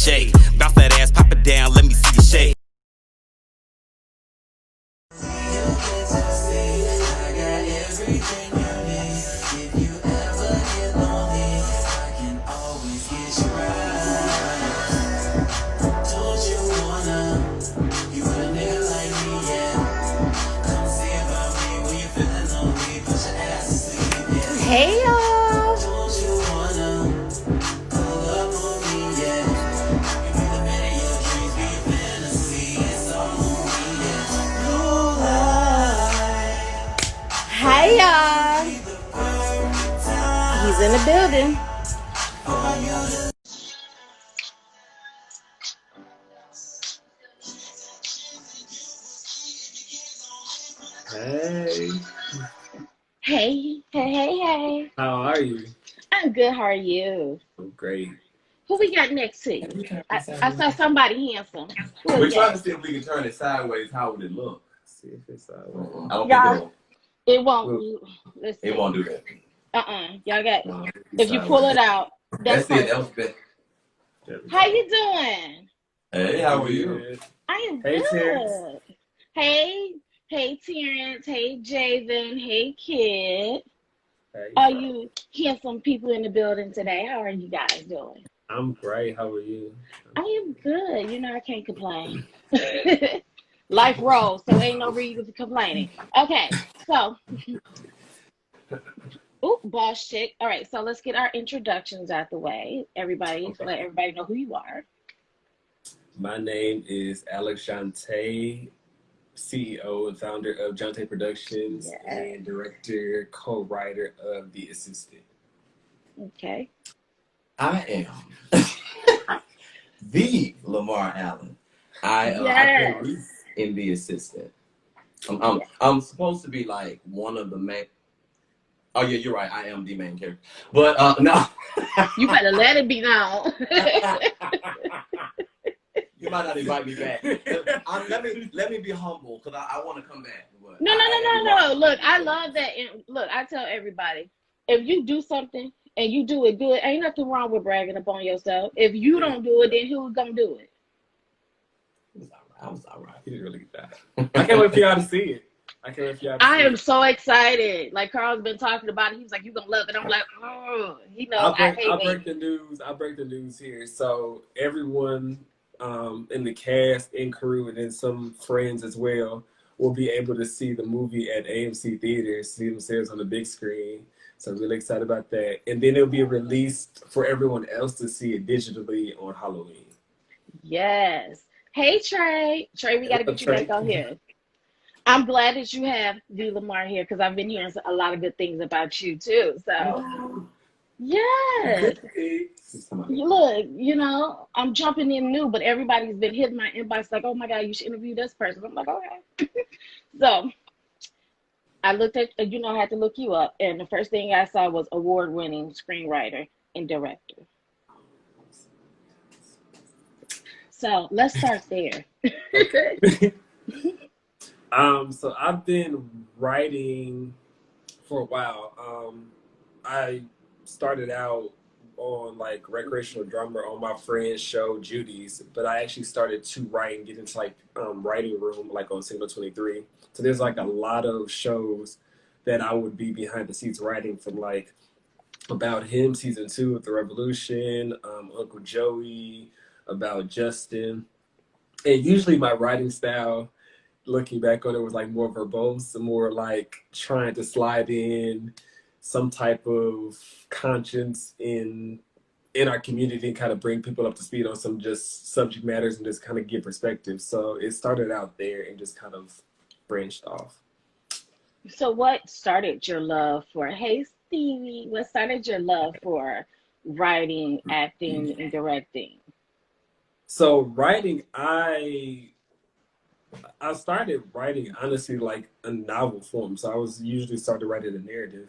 shake. Bounce that ass, pop it down, let me see you shake. Hey y'all! Hi y'all! He's in the building. Hey. Hey. How are you? I'm good, how are you? I'm great. Who we got next to you? I saw somebody handsome. We're trying to see if we can turn it sideways. How would it look? See if it's sideways. I don't think it won't. Let's see. It won't do that. Y'all got, No, if you pull it out, That's it. That was better. How you doing? Hey, how are you? I am Hey, good. Terrence. Hey Terrence. Hey Javen. Hey Kid. Hey. Are you handsome people in the building today? How are you guys doing? I'm great. How are you? I am good. You know, I can't complain. Life rolls, so ain't no reason for complaining. Okay, so, boss chick. All right, so let's get our introductions out the way. Everybody, let everybody know who you are. My name is Alex Jante, CEO and founder of Jante Productions and director, co-writer of The Assistant. Okay. I am the LaMarr Allen. I play Reese in The Assistant. I'm supposed to be like one of the main. Oh yeah, you're right. I am the main character. But no. You better let it be known. You might not invite me back. Let me be humble because I want to come back. But No. Look, I love that. And look, I tell everybody, if you do something and you do it good, ain't nothing wrong with bragging upon yourself. If you don't do it, then who's gonna do it? I was all right. You didn't really get that. I can't wait for y'all to see it. I am so excited. Like Carl's been talking about it. He was like, "You gonna love it." I'm like, "Oh, you know, I'll break the news. I'll break the news here. So everyone in the cast and crew, and then some friends as well, will be able to see the movie at AMC theaters, see themselves on the big screen. So I'm really excited about that. And then it'll be released for everyone else to see it digitally on Halloween. Yes. Hey Trey, we got to get you back on here. I'm glad that you have the LaMarr here because I've been hearing a lot of good things about you too. So, yes. Look, you know, I'm jumping in new, but everybody's been hitting my inbox like, "Oh my God, you should interview this person." I'm like, okay. So, I looked at, I had to look you up, and the first thing I saw was award-winning screenwriter and director. So let's start there. Okay. So I've been writing for a while. I started out on like recreational drummer on my friend's show Judy's, but I actually started to write and get into like writing room like on Signal 23. So there's like a lot of shows that I would be behind the scenes writing, from like About Him season 2 of The Revolution, Uncle Joey, About Justin. And usually my writing style, looking back on it, was like more verbose, more like trying to slide in some type of conscience in our community and kind of bring people up to speed on some just subject matters and just kind of give perspective. So it started out there and just kind of branched off. So what started your love for, hey Stevie, what started your love for writing, acting, and directing? So writing, I started writing honestly like a novel form. So I was usually started writing a narrative.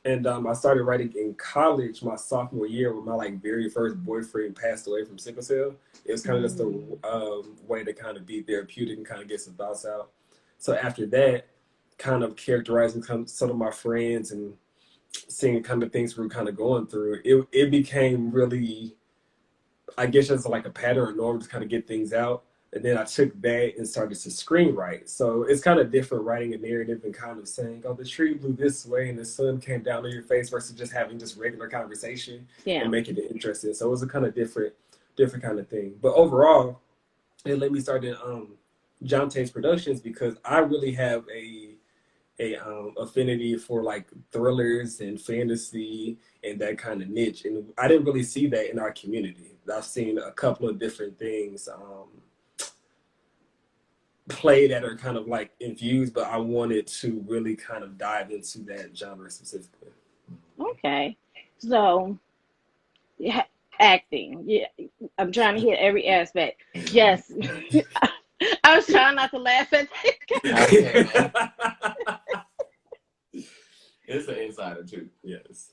And I started writing in college my sophomore year when my like very first boyfriend passed away from sickle cell. It was kind of just a way to kind of be therapeutic and kind of get some thoughts out. So after that, kind of characterizing some of my friends and seeing kind of things we were kind of going through, it became really, I guess just like a pattern or norm to kind of get things out. And then I took that and started to screenwrite. So it's kind of different writing a narrative and kind of saying, oh, the tree blew this way and the sun came down on your face versus just having just regular conversation and making it interesting. So it was a kind of different kind of thing. But overall, it let me start in Jante's Productions because I really have a affinity for like thrillers and fantasy and that kind of niche. And I didn't really see that in our community. I've seen a couple of different things play that are kind of like infused, but I wanted to really kind of dive into that genre specifically. Okay. So, yeah, acting. Yeah, I'm trying to hit every aspect. Yes. I was trying not to laugh at that. It's an insider too. Yes.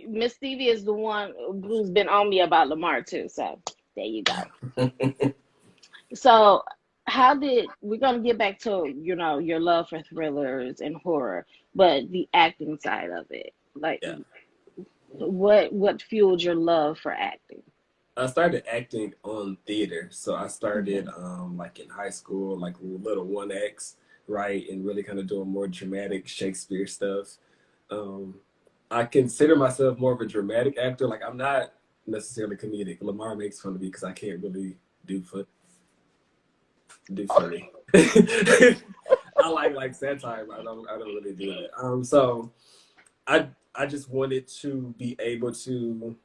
Miss Stevie is the one who's been on me about LaMarr too. So there you go. So we're gonna get back to, you know, your love for thrillers and horror, but the acting side of it. Like what fueled your love for acting? I started acting on theater. So I started like in high school, like little 1X, right? And really kind of doing more dramatic Shakespeare stuff. I consider myself more of a dramatic actor. Like I'm not necessarily comedic. LaMarr makes fun of me because I can't really do funny. I like satire, but I don't really do that. So I just wanted to be able to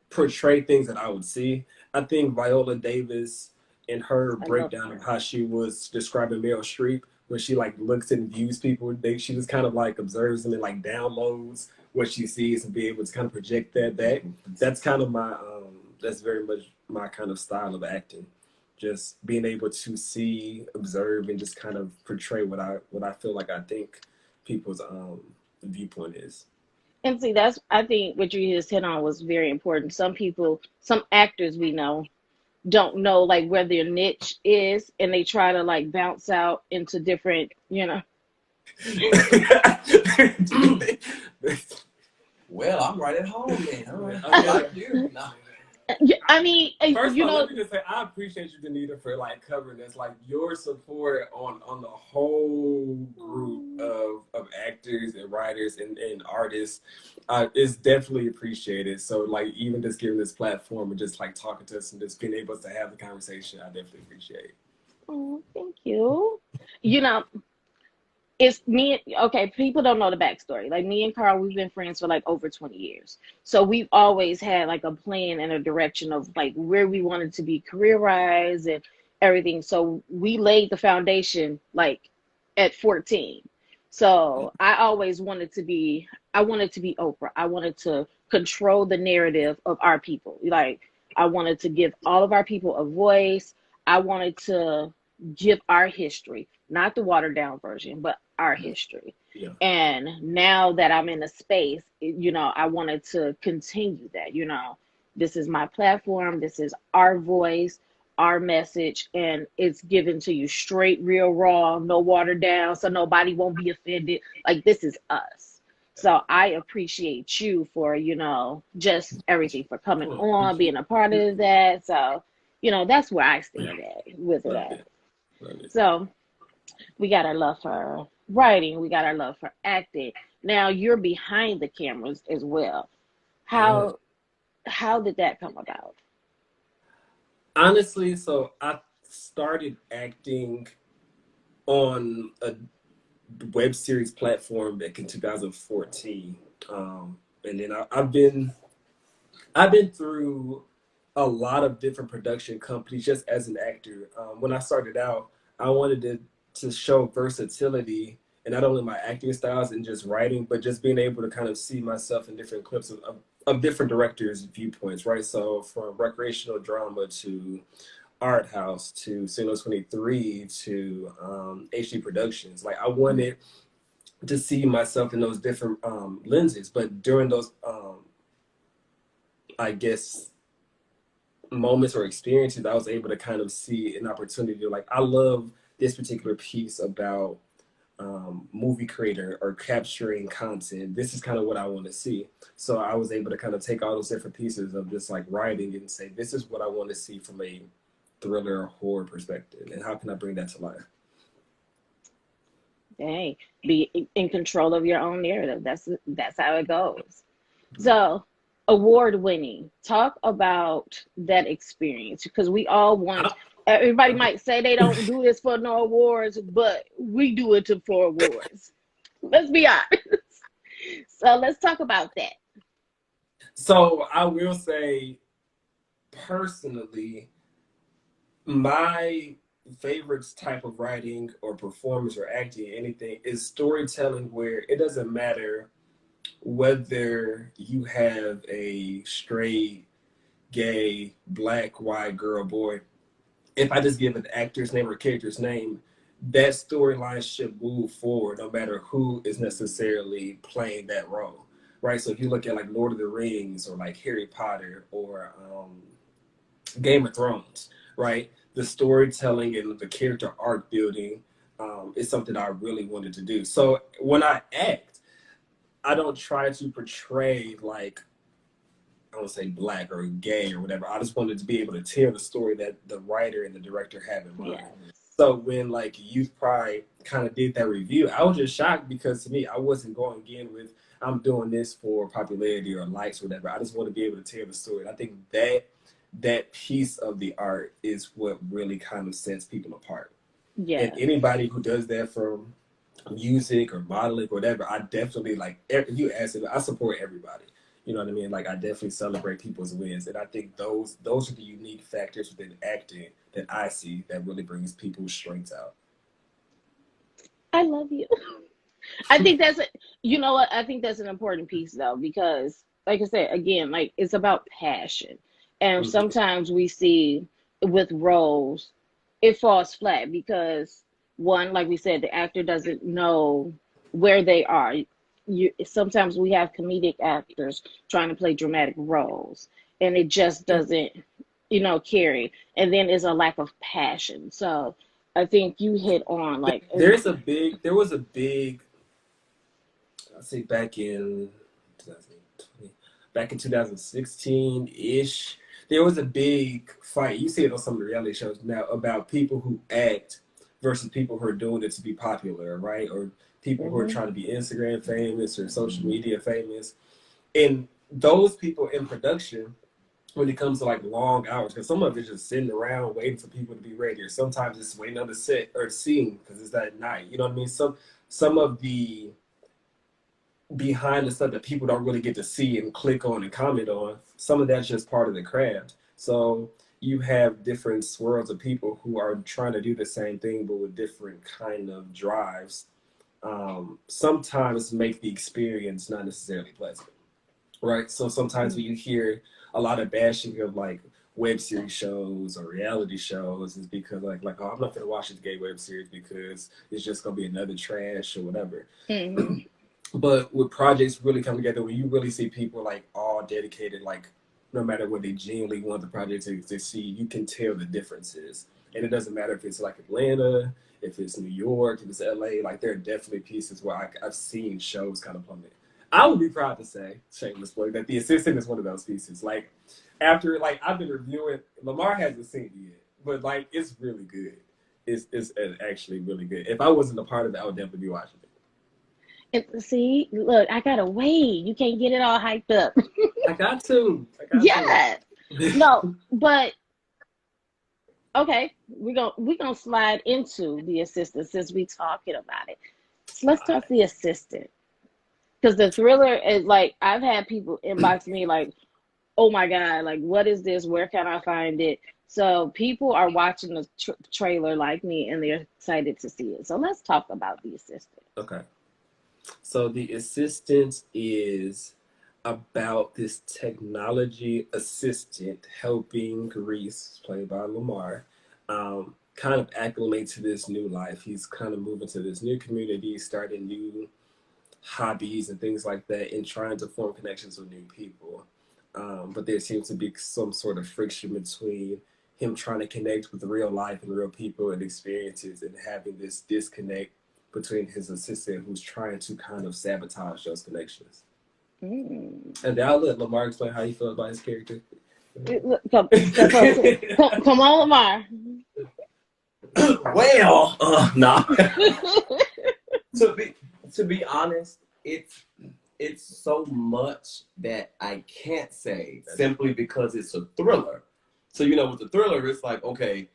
portray things that I would see. I think Viola Davis in her breakdown of how she was describing Meryl Streep, when she like looks and views people, she just kind of like observes them and like downloads what she sees and be able to kind of project that back. That's kind of my that's very much my kind of style of acting. Just being able to see, observe, and just kind of portray what I feel like I think people's viewpoint is. And see, I think what you just hit on was very important. Some actors we know don't know like where their niche is, and they try to like bounce out into different, you know. Well, I'm right at home then. All right. I like you. No. I mean, first you of all, know, let me just say I appreciate you, Danita, for like covering this. Like your support on the whole group of actors and writers and artists is definitely appreciated. So like even just giving this platform and just like talking to us and just being able to have the conversation, I definitely appreciate. Oh, thank you. You know, it's me. Okay, people don't know the backstory. Like me and Carl, we've been friends for like over 20 years. So we've always had like a plan and a direction of like where we wanted to be career-wise and everything. So we laid the foundation like at 14. So I wanted to be Oprah. I wanted to control the narrative of our people. Like I wanted to give all of our people a voice. I wanted to give our history, not the watered down version, but our history. Yeah. And now that I'm in a space, you know, I wanted to continue that. You know, this is my platform, this is our voice, our message, and it's given to you straight, real, raw, no watered down, so nobody won't be offended. Like this is us. So I appreciate you for, you know, just everything, for coming on, being a part of that. So, you know, that's where I stand at with it. So we got our love for writing, we got our love for acting. Now you're behind the cameras as well. How did that come about? Honestly, so I started acting on a web series platform back in 2014, and then I've been through a lot of different production companies just as an actor. When I started out, I wanted to show versatility, and not only my acting styles and just writing, but just being able to kind of see myself in different clips of different directors' viewpoints, right? So from recreational drama to art house to Signal 23 to HD Productions. Like I wanted to see myself in those different lenses, but during those, I guess, moments or experiences, I was able to kind of see an opportunity to like, I love this particular piece about movie creator or capturing content, this is kind of what I want to see. So I was able to kind of take all those different pieces of just like writing and say, this is what I want to see from a thriller or horror perspective, and how can I bring that to life? Dang, be in control of your own narrative. That's how it goes. So, award winning. Talk about that experience, because we all want. Everybody might say they don't do this for no awards, but we do it for awards. Let's be honest. So let's talk about that. So I will say, personally, my favorite type of writing or performance or acting, anything, is storytelling where it doesn't matter whether you have a straight, gay, black, white, girl, boy. If I just give an actor's name or character's name, that storyline should move forward no matter who is necessarily playing that role, right? So if you look at like Lord of the Rings or like Harry Potter or Game of Thrones, right? The storytelling and the character arc building is something I really wanted to do. So when I act, I don't try to portray like, I don't say black or gay or whatever. I just wanted to be able to tell the story that the writer and the director have in mind. Yeah. So when like Youth Pride kind of did that review, I was just shocked, because to me, I wasn't going in with, I'm doing this for popularity or likes or whatever. I just want to be able to tell the story. And I think that piece of the art is what really kind of sets people apart. Yeah. And anybody who does that from music or modeling or whatever, I definitely, like, if you ask it, I support everybody. You know what I mean? Like, I definitely celebrate people's wins. And I think those are the unique factors within acting that I see that really brings people's strengths out. I love you. I think you know what? I think that's an important piece, though, because like I said, again, like, it's about passion. And sometimes we see with roles, it falls flat because, one, like we said, the actor doesn't know where they are. Sometimes we have comedic actors trying to play dramatic roles, and it just doesn't, carry. And then there's a lack of passion. So I think you hit on, like, there was a big, I'd say back in 2016-ish, there was a big fight. You see it on some of the reality shows now about people who act versus people who are doing it to be popular, right? Or people who are trying to be Instagram famous or social media famous. And those people in production, when it comes to like long hours, because some of it's just sitting around waiting for people to be ready, or sometimes it's waiting on the set or scene because it's that night. You know what I mean? Some of the behind the stuff that people don't really get to see and click on and comment on, some of that's just part of the craft. So you have different swirls of people who are trying to do the same thing but with different kind of drives. Sometimes make the experience not necessarily pleasant, right? So sometimes when you hear a lot of bashing of like web series shows or reality shows, is because like oh, I'm not gonna watch this gay web series because it's just gonna be another trash or whatever. But with projects really come together, when you really see people like all dedicated, like no matter what they genuinely want the project to see, you can tell the differences. And it doesn't matter if it's like Atlanta, if it's New York, if it's LA, like there are definitely pieces where I've seen shows kind of plummet. I would be proud to say, shameless plug, that The Assistant is one of those pieces. Like, after, like, I've been reviewing, LaMarr hasn't seen it yet, but like, it's really good. It's actually really good. If I wasn't a part of it, I would definitely be watching it. And see, look, I gotta wait. You can't get it all hyped up. I got to. No, but okay, we're gonna slide into The Assistant since we talking about it. So let's talk The Assistant, because the thriller is like, I've had people inbox me like, oh my god, like, what is this? Where can I find it? So people are watching the trailer like me, and they're excited to see it. So let's talk about The Assistant. Okay. So The Assistant is about this technology assistant helping Reese, played by LaMarr, kind of acclimate to this new life. He's kind of moving to this new community, starting new hobbies and things like that, and trying to form connections with new people. But there seems to be some sort of friction between him trying to connect with real life and real people and experiences, and having this disconnect between his assistant who's trying to kind of sabotage those connections. Mm. And then I'll let Lamar explain how he felt about his character. Come on, Lamar. Well, nah. to be honest, it's so much that I can't say simply because it's a thriller. So with the thriller, it's like, okay,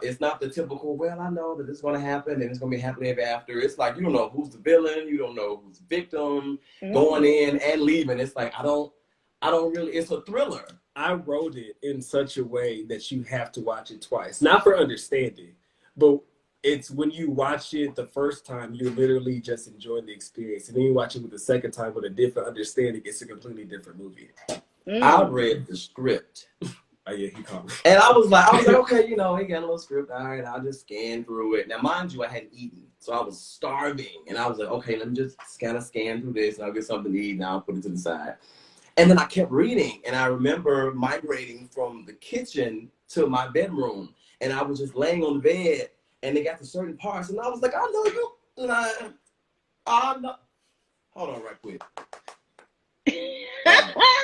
it's not the typical, well, I know that it's going to happen and it's going to be happily ever after. It's like, you don't know who's the villain, you don't know who's the victim, going in and leaving. It's like, I don't really, it's a thriller. I wrote it in such a way that you have to watch it twice. Not for understanding, but it's when you watch it the first time, you're literally just enjoying the experience. And then you watch it with the second time with a different understanding, it's a completely different movie. I read the script. Oh yeah, he called me. And I was like, okay, he got a little script. All right, I'll just scan through it. Now, mind you, I hadn't eaten, so I was starving. And I was like, okay, let me just kind of scan through this, and I'll get something to eat, and I'll put it to the side. And then I kept reading, and I remember migrating from the kitchen to my bedroom, and I was just laying on the bed, and they got to certain parts, and I was like, I know you lying. I know. Hold on right quick.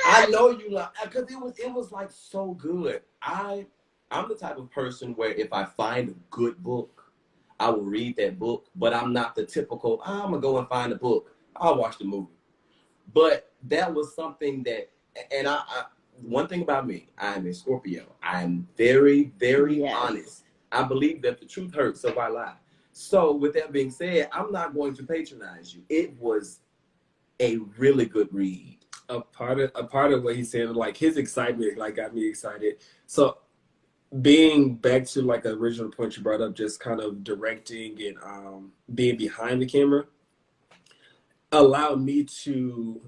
I know you lie, because it was like so good. I'm the type of person where if I find a good book, I will read that book, but I'm not the typical, I'm going to go and find a book. I'll watch the movie. But that was something that, and I one thing about me, I'm a Scorpio. I'm very, very honest. I believe that the truth hurts, so I lie. So with that being said, I'm not going to patronize you. It was a really good read. A part of what he said, like his excitement, like got me excited. So being back to like the original point you brought up, just kind of directing and being behind the camera, allowed me to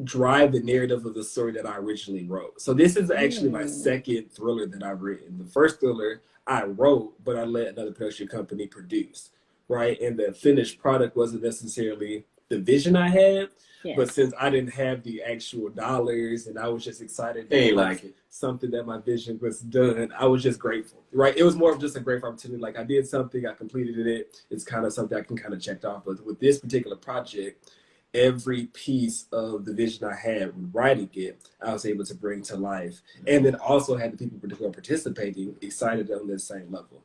drive the narrative of the story that I originally wrote. So this is actually my second thriller that I've written. The first thriller I wrote, but I let another production company produce, right? And the finished product wasn't necessarily the vision I had, but since I didn't have the actual dollars and I was just excited that like something that my vision was done, I was just grateful, right? It was more of just a grateful opportunity. Like I did something, I completed it. It's kind of something I can kind of check off. But with this particular project, every piece of the vision I had when writing it, I was able to bring to life. And then also had the people who are participating excited on the same level.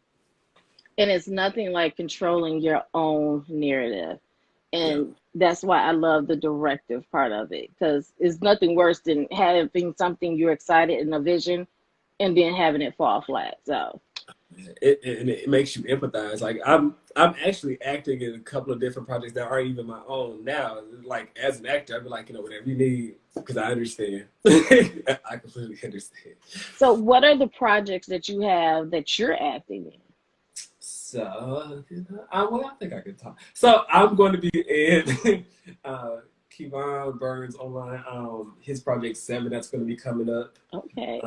And it's nothing like controlling your own narrative. And that's why I love the directive part of it, because it's nothing worse than having something you're excited in a vision and then having it fall flat. So it makes you empathize. Like I'm actually acting in a couple of different projects that aren't even my own now. Like as an actor, I'd be like, whatever you need, because I understand. I completely understand. So what are the projects that you have that you're acting in? So, I think I can talk. So I'm going to be in Kevon Burns online. His project 7 that's going to be coming up. Okay.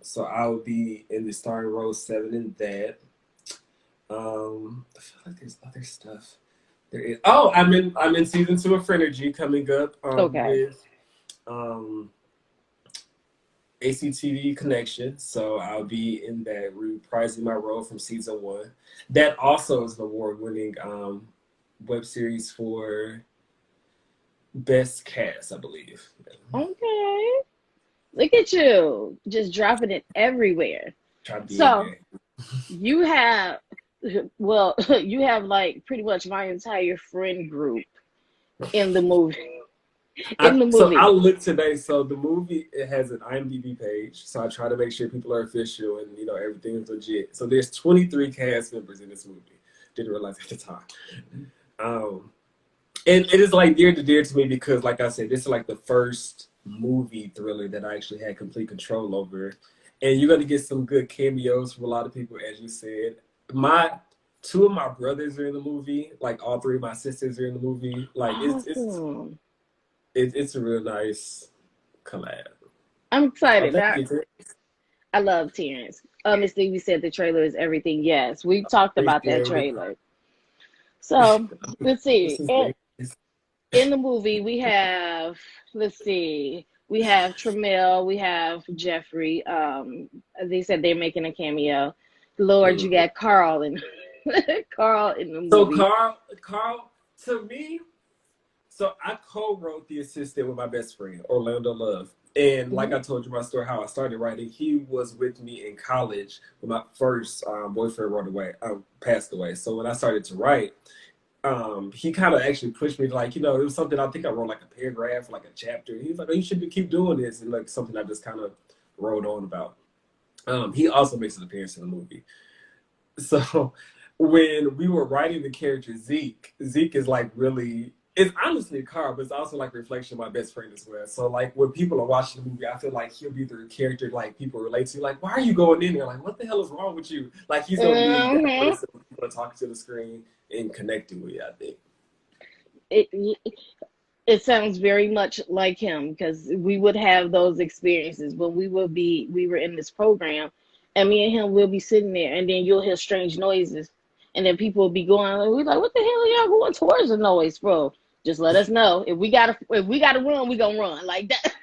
So I'll be in the starring role 7 in that. I feel like there's other stuff. There is. Oh, I'm in season 2 of Frinergy coming up. With ACTV Connection, so I'll be in that, reprising my role from season 1. That also is an award-winning web series for best cast, I believe. Okay, look at you, just dropping it everywhere. So you have, well, you have like pretty much my entire friend group in the movie. So I looked today. So the movie, it has an IMDb page. So I try to make sure people are official and everything is legit. So there's 23 cast members in this movie. Didn't realize at the time. And it is like dear to me because, like I said, this is like the first movie thriller that I actually had complete control over. And you're gonna get some good cameos from a lot of people, as you said. 2 of my brothers are in the movie. Like all 3 of my sisters are in the movie. Like it's a real nice collab. I'm excited. I love Terrence. Miss Stevie said the trailer is everything. Yes, we talked about that trailer. So let's see. In the movie, we have, we have Tramiel, we have Jeffrey. They said they're making a cameo. Lord, you got Carl and Carl in the movie. So Carl, to me, so I co-wrote The Assistant with my best friend, Orlando Love. And like I told you my story, how I started writing, he was with me in college when my first boyfriend passed away. So when I started to write, he kind of actually pushed me to, like, it was something, I think I wrote like a paragraph, like a chapter. He was like, oh, you should keep doing this. And like something I just kind of wrote on about. He also makes an appearance in the movie. So when we were writing the character Zeke is like really, it's honestly a car, but it's also like a reflection of my best friend as well. So like when people are watching the movie, I feel like he'll be the character like people relate to. Like, why are you going in there? Like, what the hell is wrong with you? Like, he's gonna be that person people are talking to the screen and connecting with, I think. It sounds very much like him, because we would have those experiences when we were in this program, and me and him will be sitting there, and then you'll hear strange noises, and then people will be going, and we're like, what the hell are y'all going towards the noise, bro? Just let us know. If we gotta run, we gonna run. Like that.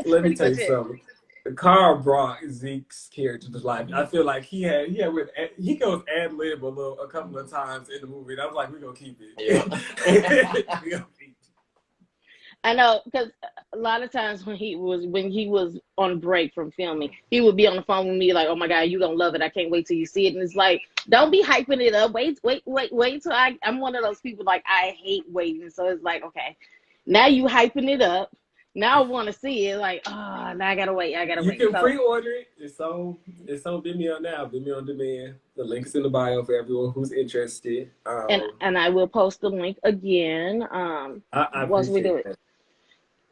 Let me tell you something. Carl brought Zeke's character to life. I feel like he goes ad lib a couple of times in the movie, and I was like, we're gonna keep it. Yeah. We gonna keep it. I know, because a lot of times when he was on break from filming, he would be on the phone with me like, oh my God, you gonna love it. I can't wait till you see it. And it's like, don't be hyping it up. Wait till I'm one of those people, like, I hate waiting. So it's like, okay, now you hyping it up. Now I want to see it. Like, oh, now I gotta wait. You can pre-order it. It's on Vimeo now. Vimeo on demand. The link's in the bio for everyone who's interested. And I will post the link again. Once we do it. That.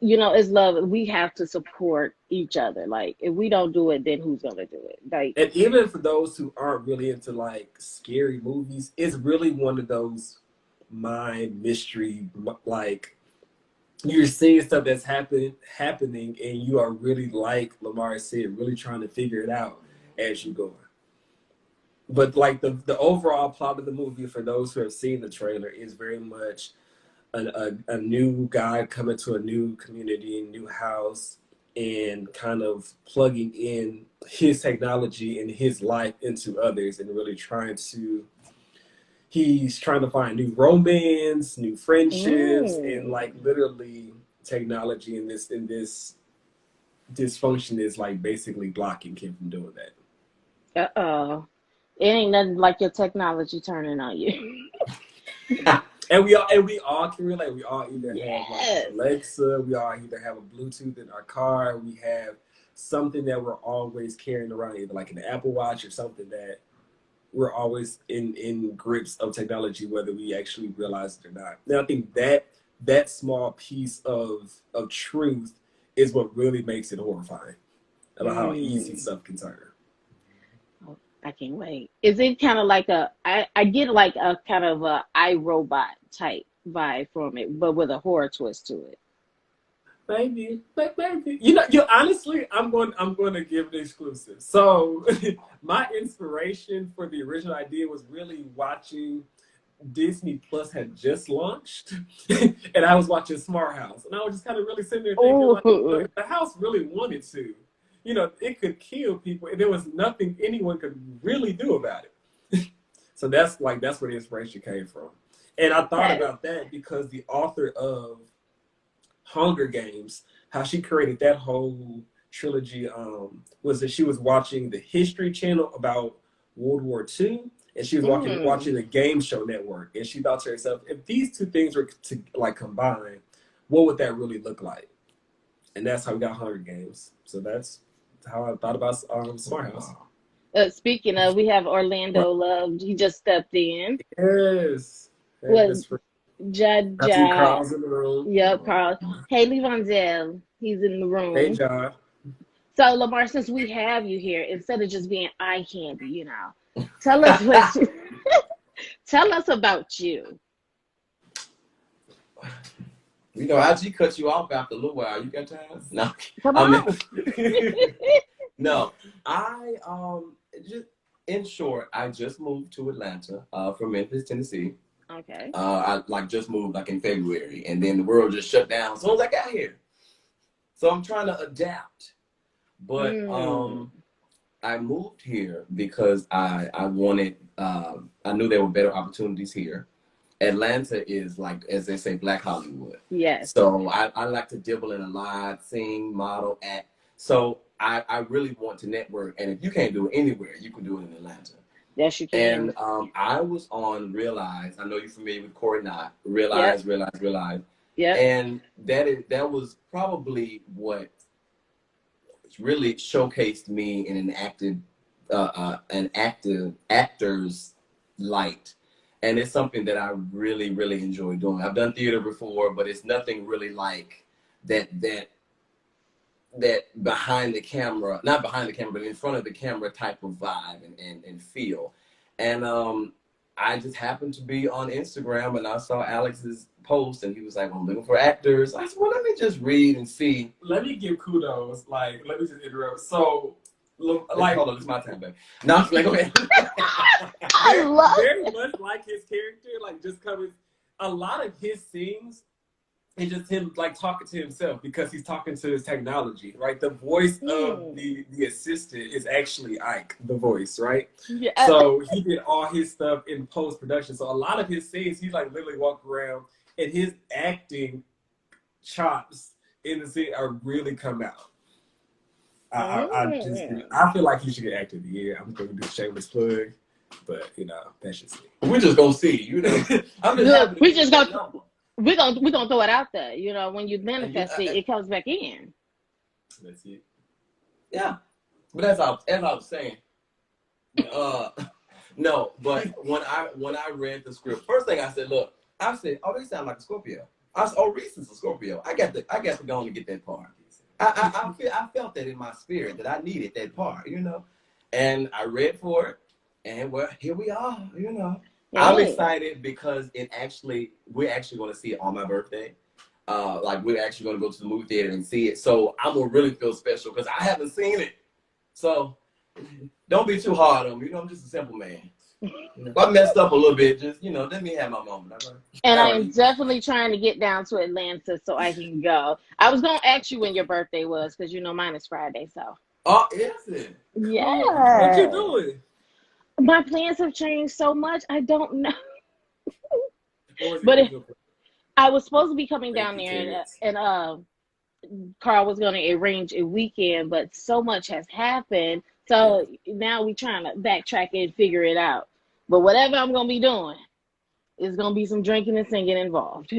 It's love. We have to support each other. Like, if we don't do it, then who's gonna do it? Like, and even for those who aren't really into like scary movies, it's really one of those mind mystery, like, you're seeing stuff that's happening, and you are really, like LaMarr said, really trying to figure it out as you go. But like the overall plot of the movie, for those who have seen the trailer, is very much a new guy coming to a new community, a new house, and kind of plugging in his technology and his life into others, and really he's trying to find new romance, new friendships, and like literally technology in this dysfunction is like basically blocking him from doing that. It ain't nothing like your technology turning on you. And we all can relate. We all either have like Alexa, we all either have a Bluetooth in our car, we have something that we're always carrying around, either like an Apple Watch or something that we're always in grips of technology, whether we actually realize it or not. Now, I think that small piece of truth is what really makes it horrifying about how easy stuff can turn. I can't wait. Is it kind of like I get like a kind of a iRobot type vibe from it, but with a horror twist to it? Maybe. Honestly, I'm going to give it exclusive. So my inspiration for the original idea was really watching Disney Plus had just launched, and I was watching Smart House, and I was just kind of really sitting there thinking, like, the house really wanted to. It could kill people, and there was nothing anyone could really do about it. So that's where the inspiration came from. And I thought about that because the author of Hunger Games, how she created that whole trilogy, was that she was watching the History Channel about World War II, and she was watching the Game Show Network, and she thought to herself, if these two things were to like combine, what would that really look like? And that's how we got Hunger Games. So that's how I thought about Smart House. Speaking of, we have Orlando Love. He just stepped in. Yes. Was Judd? Carl's in the room. Yep, Carl. Haley Vonzel. He's in the room. Hey, John. So, LaMarr, since we have you here, instead of just being eye candy, tell us tell us about you. IG cut you off after a little while. You got time? No. Come on. No. Just in short, I just moved to Atlanta from Memphis, Tennessee. Okay. I just moved in February, and then the world just shut down as soon as I got here. So I'm trying to adapt. But I moved here because I wanted, I knew there were better opportunities here. Atlanta is like, as they say, Black Hollywood. Yes. So I like to dibble in a lot, sing, model, act. So I really want to network. And if you can't do it anywhere, you can do it in Atlanta. Yes, you can. And I was on Realize. I know you're familiar with Corey Knott. Realize. Yeah. And that was probably what really showcased me in an actor's light. And it's something that I really, really enjoy doing. I've done theater before, but it's nothing really like that behind the camera, not behind the camera, but in front of the camera type of vibe and feel. And I just happened to be on Instagram and I saw Alex's post and he was like, I'm looking for actors. I said, well, let me just read and see. Let me give kudos. Like, let me just interrupt. So, like, hold on, it's my time, baby. No, like, go ahead. Very much like his character, like just coming. A lot of his scenes, it's just him like talking to himself because he's talking to his technology, right? The voice of the assistant is actually Ike, the voice, right? Yeah. So he did all his stuff in post production. So a lot of his scenes, he's like literally walking around, and his acting chops in the scene are really come out. I feel like he should get actor of the year. I'm going to do a shameless plug, but you know that's just me. We're just gonna see, you know. We're gonna throw it out there. You know, when you manifest it comes back in. That's it. Yeah, but as I was saying, no. But when I read the script, first thing I said, look, I said, oh, they sound like a Scorpio. I said, oh, Reese is a Scorpio. I got to go and get that part. I felt that in my spirit that I needed that part, you know, and I read for it, and well, here we are, you know. Yeah. I'm excited because we're actually going to see it on my birthday. Like we're actually going to go to the movie theater and see it, so I'm gonna really feel special because I haven't seen it. So don't be too hard on me. You know, I'm just a simple man. If I messed up a little bit, just, you know, let me have my moment. And I'm definitely trying to get down to Atlanta so I can go. I was going to ask you when your birthday was because, you know, mine is Friday, so. Oh, is it? Yeah. What you doing? My plans have changed so much, I don't know. But I was supposed to be coming down there and Carl was going to arrange a weekend, but so much has happened. So now we're trying to backtrack and figure it out. But whatever I'm going to be doing, is going to be some drinking and singing involved.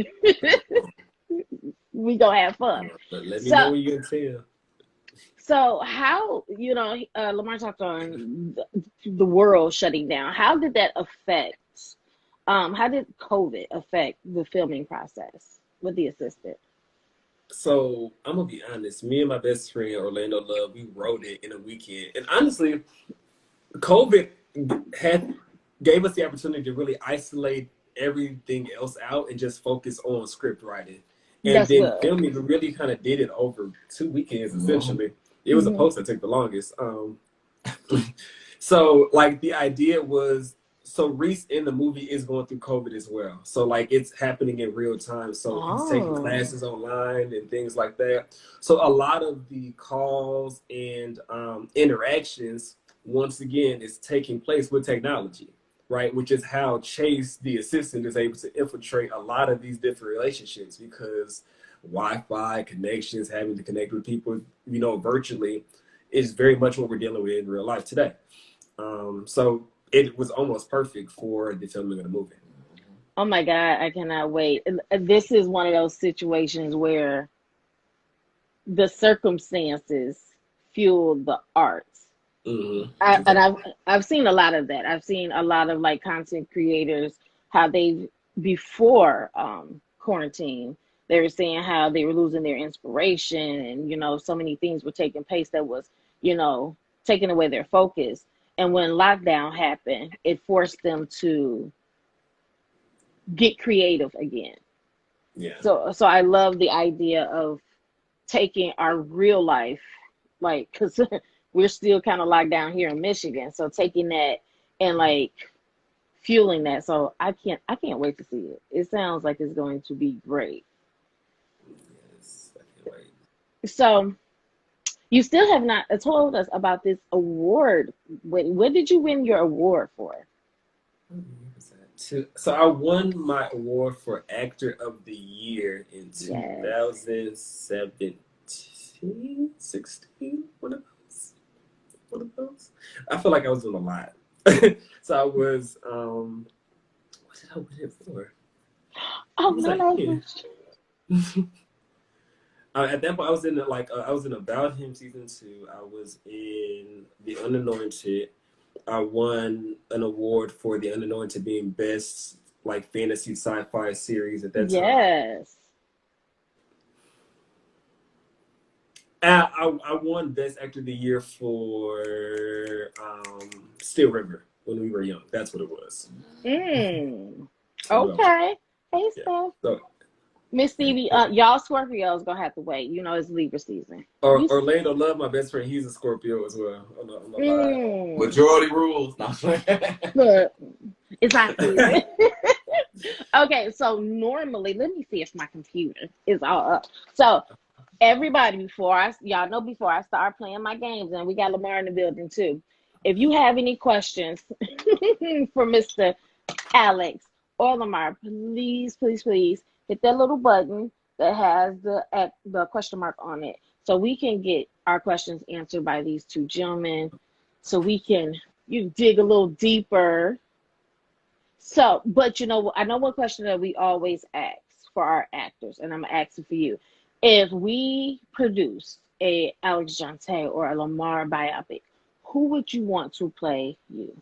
We going to have fun. But let me know when you can tell. So how, you know, LaMarr talked on the world shutting down. How did that affect, how did COVID affect the filming process with the assistant? So I'm gonna be honest. Me and my best friend Orlando Love, we wrote it in a weekend. And honestly, COVID gave us the opportunity to really isolate everything else out and just focus on script writing. And that's then good. Filming, we really kind of did it over 2 weekends essentially. It was a post that took the longest. So like the idea was, so Reese in the movie is going through COVID as well. So like it's happening in real time. So he's taking classes online and things like that. So a lot of the calls and interactions, once again, is taking place with technology, right? Which is how Chase, the assistant, is able to infiltrate a lot of these different relationships because Wi-Fi connections, having to connect with people, you know, virtually is very much what we're dealing with in real life today. So it was almost perfect for the filming of the movie. Oh my God, I cannot wait. This is one of those situations where the circumstances fuel the art. I've seen a lot of that. I've seen a lot of like content creators, how they, before quarantine, they were saying how they were losing their inspiration and, you know, so many things were taking place that was, you know, taking away their focus. And when lockdown happened, it forced them to get creative again. Yeah. So I love the idea of taking our real life, like, because we're still kind of locked down here in Michigan. So taking that and like fueling that. So I can't wait to see it. It sounds like it's going to be great. Yes, I can't wait. So You still have not told us about this award. What did you win your award for? So I won my award for Actor of the Year in 2017, 16, one of those. I feel like I was doing a lot. So I was, what did I win it for? Oh, no. At that point, I was in I was in About Him season 2. I was in The Unanointed. I won an award for The Unanointed being best like fantasy sci-fi series at that time. Yes. I won Best Actor of the Year for Still River when we were young. That's what it was. Okay. Hey, Steph. So, Miss Stevie, y'all Scorpios gonna have to wait. You know it's Libra season. Orlando Love, my best friend, he's a Scorpio as well. On the Majority rules. No. Look, it's our season. Okay, so normally, let me see if my computer is all up. So everybody, before I start playing my games, and we got LaMarr in the building too. If you have any questions for Mr. Alex or LaMarr, please hit that little button that has the question mark on it, so we can get our questions answered by these two gentlemen, so we can dig a little deeper. So, but I know one question that we always ask for our actors, and I'm asking for you. If we produce a Alex Jante or a LaMarr biopic, who would you want to play you?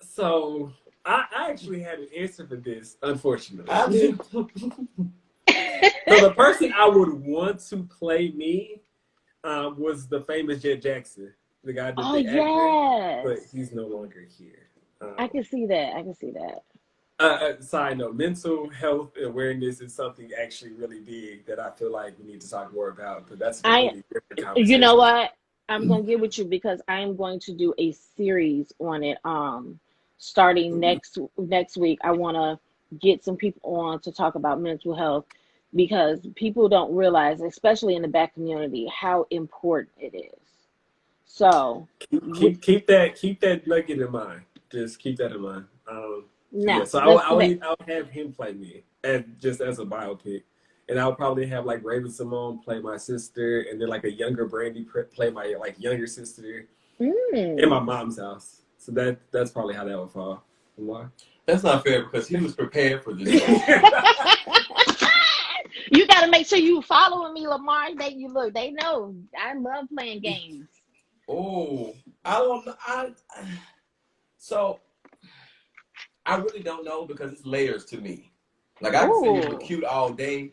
So I actually had an answer for this, unfortunately. I did. So the person I would want to play me was the famous Jet Jackson, the guy that the actor, but he's no longer here. I can see that. Side note, mental health awareness is something actually really big that I feel like we need to talk more about, but that's a really different conversation. You know what? I'm going to get with you because I am going to do a series on it starting next week. I want to get some people on to talk about mental health because people don't realize, especially in the Black community, how important it is. So keep that nugget in mind. Just keep that in mind. So I'll have him play me just as a biopic, and I'll probably have like Raven Simone play my sister, and then like a younger Brandy play my like younger sister in my mom's house. So that's probably how that would fall. Why? That's not fair because he was prepared for this. You got to make sure you following me, LaMarr. They know I love playing games. Oh, I don't know. So I really don't know because it's layers to me. Like I can say you look cute all day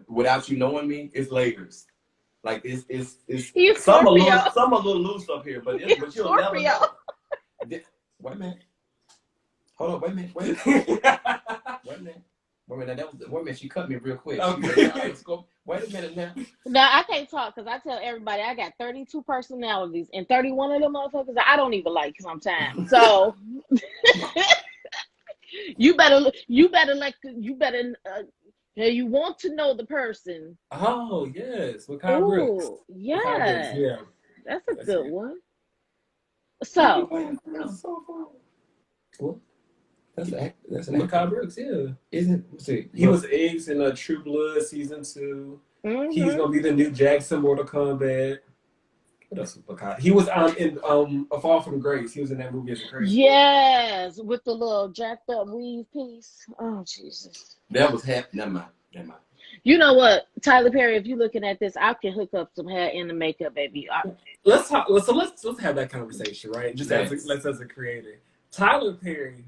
without you knowing me. It's layers. Like it's some a little loose up here, but you'll never know. Wait a minute. Hold on. Wait a minute. Wait a minute. She cut me real quick. Okay. Wait a minute now. No, I can't talk because I tell everybody I got 32 personalities and 31 of them motherfuckers I don't even like sometimes. So you want to know the person. Oh yes, Makai Brooks. Yeah, yeah, that's a good one. So, what? That's an Makai Brooks. Yeah, isn't he was Eggs in True Blood season 2. He's gonna be the new Jackson Mortal Kombat. What else was Makai? He was in A Fall from Grace. He was in that movie as a crazy. Yes, with the little jacked up weave piece. Oh Jesus. That was Never mind. You know what, Tyler Perry? If you're looking at this, I can hook up some hair and the makeup, baby. Let's talk. So let's have that conversation, right? Just as a creator, Tyler Perry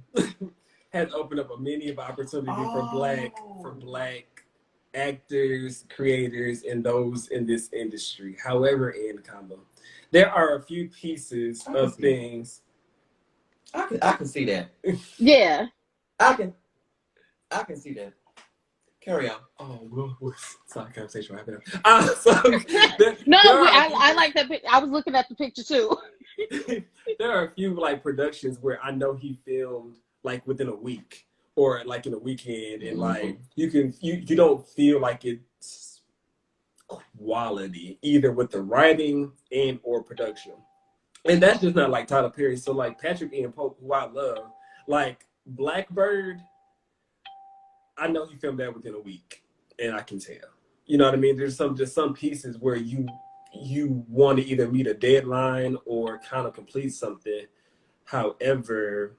has opened up a many of opportunity for black actors, creators, and those in this industry. However, there are a few pieces of things. I can see that. Yeah, I can see that. Carry on. Oh, sorry, conversation happening. I like that. I was looking at the picture too. There are a few like productions where I know he filmed like within a week or like in a weekend, and like you don't feel like it's quality, either with the writing and or production. And that's just not like Tyler Perry. So like Patrick Ian Polk, who I love, like Blackbird, I know he filmed that within a week, and I can tell. You know what I mean? There's some pieces where you want to either meet a deadline or kind of complete something. However,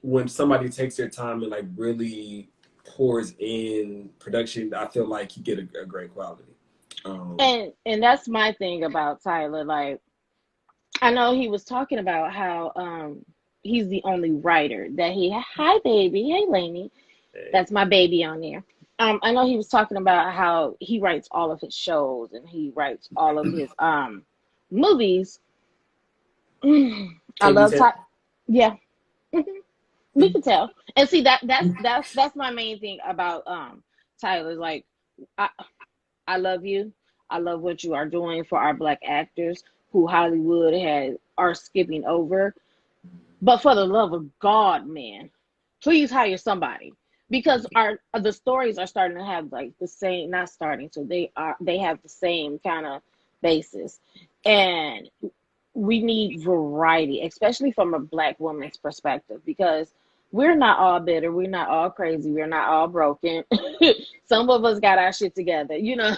when somebody takes their time and like really pours in production, I feel like you get a great quality. And that's my thing about Tyler. Like, I know he was talking about how he's the only writer that hi baby, hey Lainey, that's my baby on there. I know he was talking about how he writes all of his shows and he writes all of his movies. I love Tyler. Yeah. We can tell. And see that's my main thing about Tyler. Like, I love you. I love what you are doing for our Black actors who Hollywood are skipping over. But for the love of God, man, please hire somebody, because the stories are starting to have like the same, not starting, so they have the same kind of basis, and we need variety, especially from a Black woman's perspective, because we're not all bitter, we're not all crazy, we're not all broken. Some of us got our shit together, you know,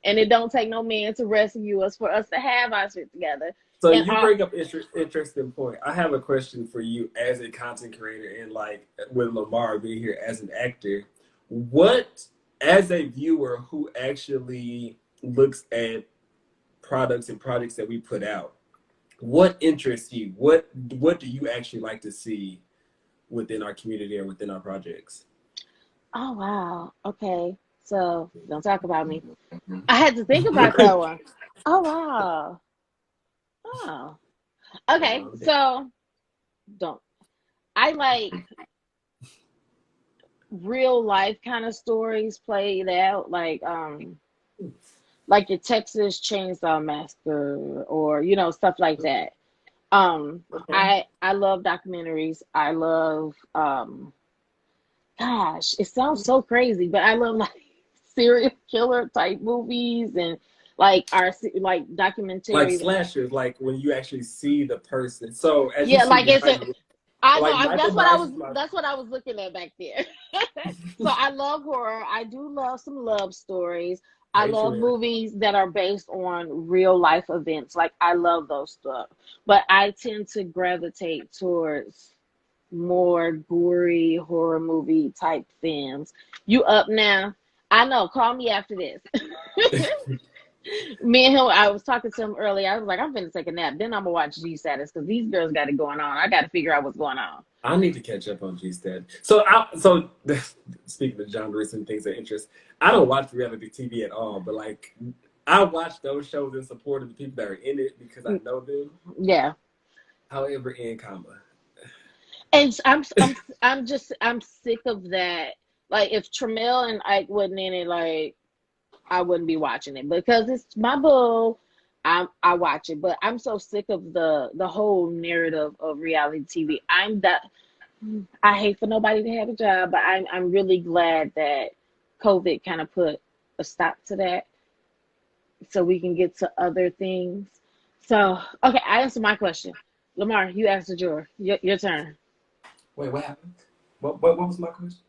and it don't take no man to rescue us for us to have our shit together. So and you bring up interesting point. I have a question for you as a content creator, and like with LaMarr being here as an actor, what, as a viewer who actually looks at products and projects that we put out, what interests you? What do you actually like to see within our community or within our projects? Oh wow. Okay. So don't talk about me. I had to think about that one. Oh wow. Oh. Okay. So I like real life kind of stories played out, like your Texas Chainsaw Massacre, or you know, stuff like that. I love documentaries. I love gosh, it sounds so crazy, but I love like serial killer type movies, and like documentaries, like slashers, like when you actually see the person. So as you yeah, see like it's behind you, I know. like Michael That's what I was looking at back there. So I love horror. I do love some love stories. I love movies that are based on real life events. Like, I love those stuff. But I tend to gravitate towards more gory horror movie type films. You up now? I know. Call me after this. Me and him, I was talking to him earlier. I was like, I'm finna take a nap. Then I'm gonna watch G Status, because these girls got it going on. I got to figure out what's going on. I need to catch up on G Status. So speaking of genres and things of interest, I don't watch reality TV at all. But like, I watch those shows in support of the people that are in it because I know them. Yeah. However, in comma. And I'm sick of that. Like, if Tramiel and Ike wasn't in it, like, I wouldn't be watching it, because it's my boo. I watch it, but I'm so sick of the whole narrative of reality TV. I hate for nobody to have a job, but I'm really glad that COVID kind of put a stop to that, so we can get to other things. So, okay, I answered my question. LaMarr, you answered your turn. Wait, what happened? What was my question?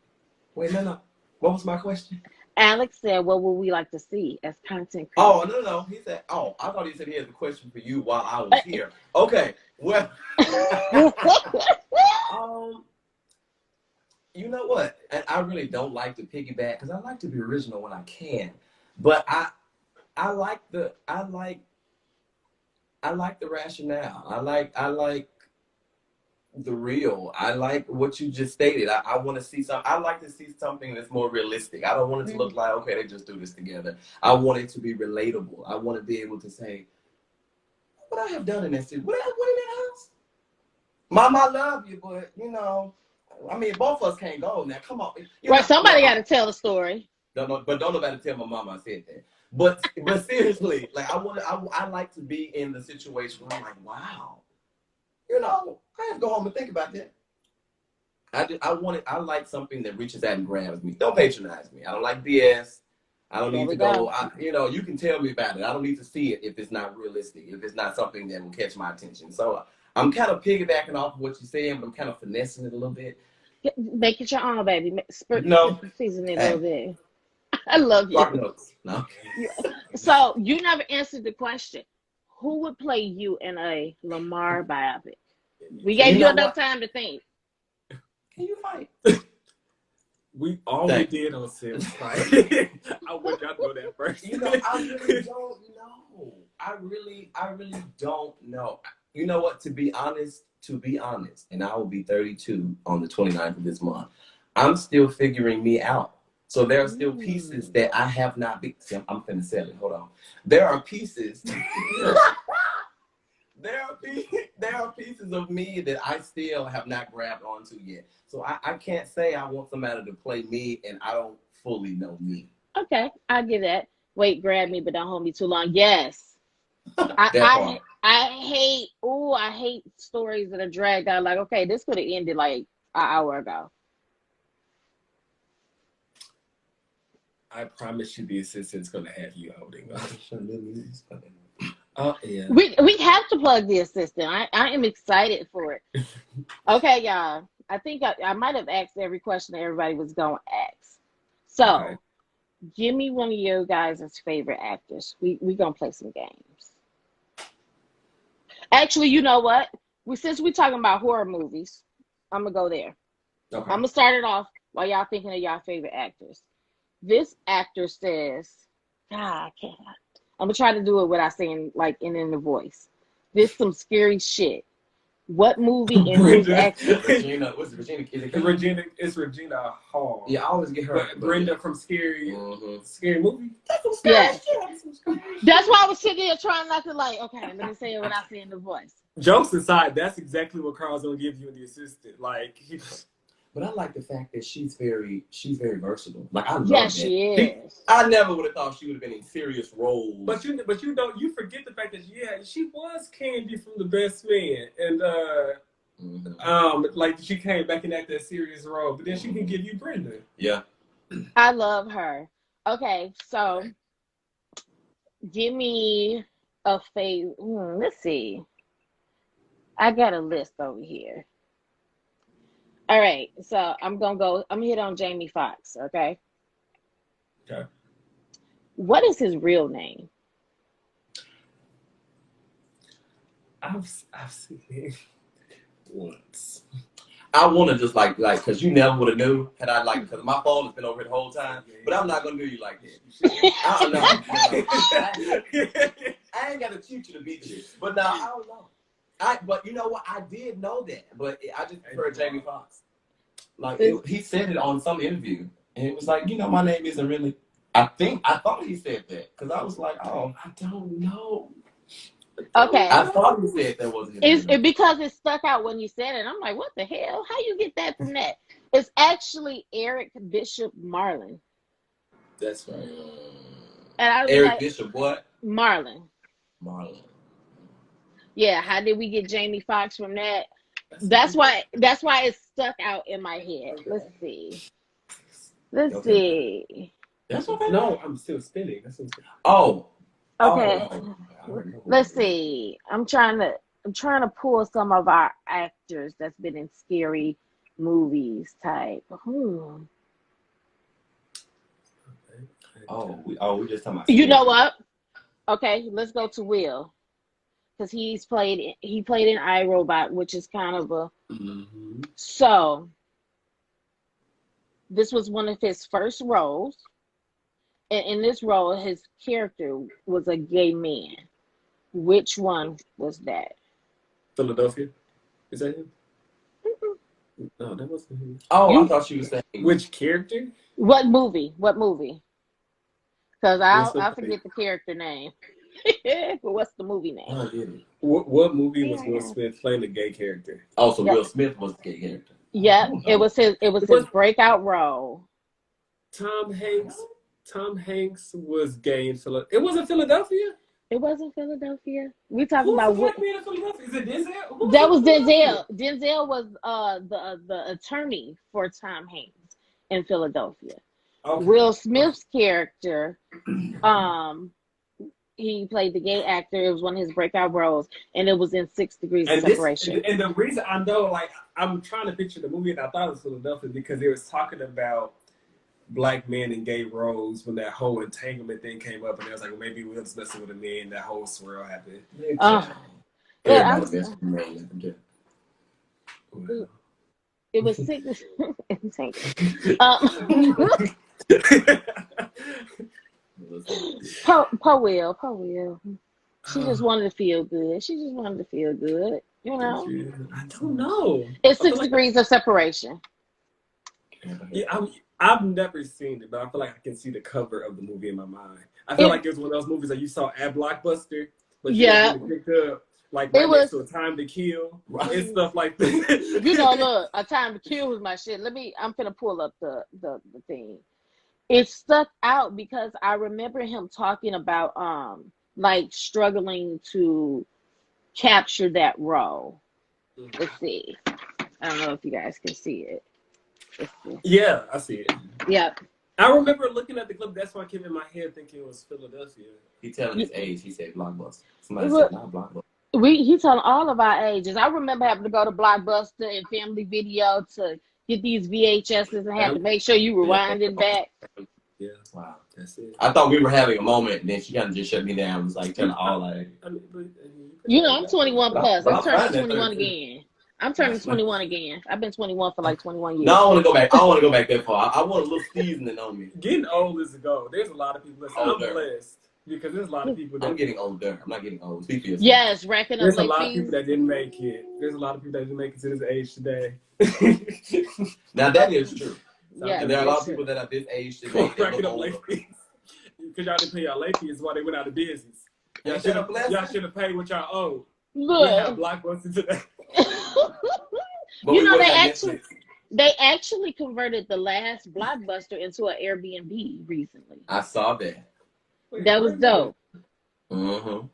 Wait, no. What was my question? Alex said, what would we like to see as content creators? Oh, no. He said, I thought he said he had a question for you while I was here. Okay, well, you know what? And I really don't like to piggyback, because I like to be original when I can. But I like the rationale. I like the real. I like what you just stated. I want to see I like to see something that's more realistic. I don't want it to look like, okay, they just do this together. I want it to be relatable. I want to be able to say, what I have done in this city. What in that house? Mom, I love you, but you know, I mean, both of us can't go now. Come on. Right, somebody got to tell the story. Don't nobody tell my mama I said that. But seriously, like, I like to be in the situation where I'm like, wow, you know, I have to go home and think about that. I like something that reaches out and grabs me. Don't patronize me. I don't like BS. I don't There need we to go. go. You know, you can tell me about it. I don't need to see it if it's not realistic, if it's not something that will catch my attention. So I'm kind of piggybacking off of what you're saying, but I'm kind of finessing it a little bit. Make it your own, baby. No, Season it a little hey, bit. I love you. Clark notes. No. So you never answered the question. Who would play you in a LaMarr biopic? We gave you enough time to think. Can you fight? We did on Sims fight. I want y'all to go there first. You know, I really don't know. I really don't know. You know what? To be honest, and I will be 32 on the 29th of this month. I'm still figuring me out. So there are still pieces that I have not been. I'm finna sell it. Hold on. There are pieces. There are pieces of me that I still have not grabbed onto yet. So I can't say I want somebody to play me and I don't fully know me. Okay, I'll give that. Wait, grab me, but don't hold me too long. Yes. I hate stories that are dragged out. Like, okay, this could have ended like an hour ago. I promise you the assistant's going to have you holding on. Oh, yeah. We have to plug the assistant. I am excited for it. Okay, y'all. I think I might have asked every question that everybody was going to ask. So, okay. Give me one of your guys' favorite actors. We going to play some games. Actually, you know what? Since we're talking about horror movies, I'm going to go there. Okay. I'm going to start it off while y'all thinking of y'all favorite actors. This actor says, God, I can't. I'm going to try to do it without saying, like, in the voice. This some scary shit. What movie in whose actor? Regina. What's it, Regina? It's Regina Hall. Yeah, I always get her. Brenda from Scary Movie. That's some scary shit. That's why I was sitting there trying not to, like, okay, let me say it without saying the voice. Jokes aside, that's exactly what Carl's going to give you in the assistant. Like, but I like the fact that she's very versatile. Like, I love that. She is. I never would have thought she would have been in serious roles. But you forget the fact that she was Candy from The Best Man, and like she came back and acted that serious role. But then she can give you Brenda. Yeah, I love her. Okay, so give me a favorite. Let's see. I got a list over here. All right, so I'm gonna hit on Jamie Foxx, okay? Okay. What is his real name? I've seen him once. I want to just like, cause you never would have knew had I cause my phone has been over the whole time. But I'm not gonna do you like that. I don't know. I ain't gotta teach you to beat you. But now I don't know. But you know what? I did know that, but I just prefer Jamie Foxx. Like he said it on some interview, and it was like, you know, my name isn't really. I thought he said that because I was like, oh, I don't know. Okay. I thought he said that wasn't. It's because it stuck out when you said it. I'm like, what the hell? How you get that from that? It's actually Eric Bishop Marlin. That's right. And I was Eric like, Bishop what? Marlin. Yeah, how did we get Jamie Foxx from that? That's why it stuck out in my head. Okay. Let's see. That's okay. No, I'm still spinning. Oh. Okay. Let's see. I'm trying to pull some of our actors that's been in scary movies type. We just talking about. You know what? Okay, let's go to Will. Because he played in iRobot, which is kind of a So this was one of his first roles. And in this role, his character was a gay man. Which one was that? Philadelphia? Is that him? No, that wasn't him. Oh, I thought you were saying which character? What movie? Because I'll forget the character name. But what's the movie name? Oh, I did it. What movie was Will Smith playing the gay character? Oh, so Will Smith was the gay character. Yeah, it was his breakout role. Tom Hanks was gay in Philadelphia. It wasn't Philadelphia? It wasn't Philadelphia. We talking about what? In Philadelphia? Is it Denzel? That was Denzel. Denzel was the attorney for Tom Hanks in Philadelphia. Okay. Will Smith's character, he played the gay actor. It was one of his breakout roles, and it was in 6 Degrees of Separation. And the reason I know, like, I'm trying to picture the movie, and I thought it was Philadelphia because it was talking about black men in gay roles when that whole entanglement thing came up, and it was like, well, maybe we was messing with a man. That whole swirl happened. It was 6. Po Will. She just wanted to feel good. You know. I don't know. It's 6 Degrees of Separation. Yeah, I've never seen it, but I feel like I can see the cover of the movie in my mind. I feel like it was one of those movies that you saw at Blockbuster, but you didn't pick up like right next to A Time to Kill and stuff like that. You know, look, A Time to Kill was my shit. I'm gonna pull up the thing. It stuck out because I remember him talking about like struggling to capture that role. Let's see. I don't know if you guys can see it. Yeah, I see it. Yep. I remember looking at the clip. That's why I came in my head thinking it was Philadelphia. He telling his age. He said Blockbuster. Somebody said not Blockbuster. He telling all of our ages. I remember having to go to Blockbuster and Family Video to get these VHSs and have to make sure you rewind it back. Yeah. Wow. That's it. I thought we were having a moment, and then she kind of just shut me down. It was like telling all that. You know, I'm 21 plus. I'm turning 21 again. I'm turning 21 again. I've been 21 for like 21 years. No, I want to go back. I don't want to go back that far. I want a little seasoning on me. Getting old is a go. There's a lot of people that I'm blessed because there's a lot of people that I'm getting older. I'm not getting old. Speak for yourself. Yes, racking up. There's a lot of people that didn't make it. There's a lot of people that didn't make it to this age today. Now that is true. Yeah, and there are a lot of people that are this age today. Racking up late fees because y'all didn't pay y'all late fees. Why they went out of business? Y'all should have paid what y'all owed. Look. We have Blockbuster today. You know, they actually converted the last Blockbuster into an Airbnb recently. I saw that. That was dope. Mm-hmm.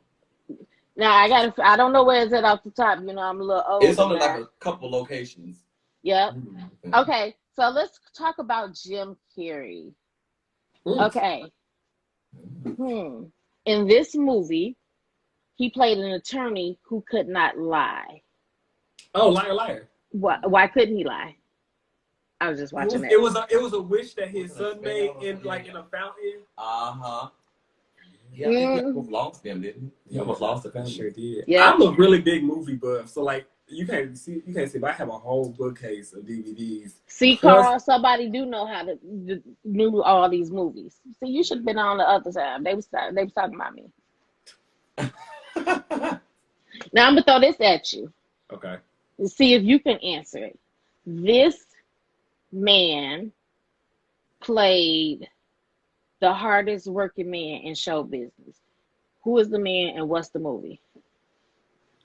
Now I don't know where it's at off the top. You know, I'm a little old. It's only like a couple locations. Yep. Mm-hmm. Okay, so let's talk about Jim Carrey. Okay. In this movie, he played an attorney who could not lie. Oh, liar. Why couldn't he lie? I was just watching that. It was a wish that his son made in a fountain. Yeah, I think he almost lost them, didn't he? He almost lost the family. Sure did. Yeah. I'm a really big movie buff, so like you can't see, but I have a whole bookcase of DVDs. See, Carl, somebody do know how to knew all these movies. See, you should have been on the other side. They was talking about me. Now I'm gonna throw this at you. Okay. See if you can answer it. This man played the hardest working man in show business. Who is the man and what's the movie?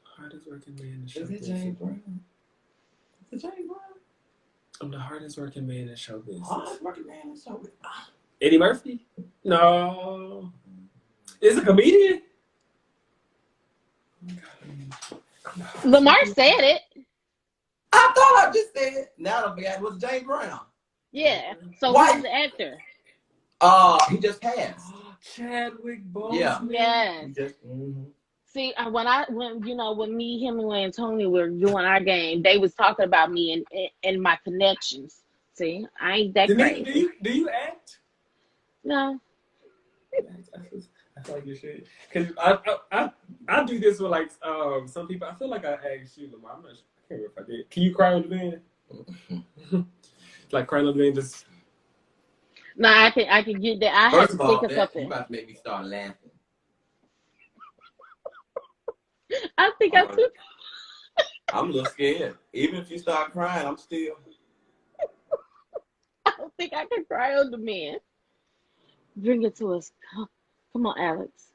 Hardest working man in show business. Is it James Brown? Is it James Brown? I'm the hardest working man in show business. Hardest working man in show business. Eddie Murphy? No. Is it a comedian? LaMarr said it. I thought I just said it. Now I forgot it was James Brown. Yeah. So who's the actor? He just passed. Chadwick Boseman. Yeah. Yes. See, when me, him, and Antonio were doing our game, they was talking about me and my connections. See, I ain't that crazy. Do you act? No. I feel like you should, because I do this with like some people. I feel like I asked you, Lamar. I'm not sure. I can't remember if I did. Can you cry on the band? Like crying on the band, just. No, I can get that. I have to think of something. You about to make me start laughing. I think I took. I'm a little scared. Even if you start crying, I'm still. I don't think I can cry on the man. Bring it to us. Come on, Alex.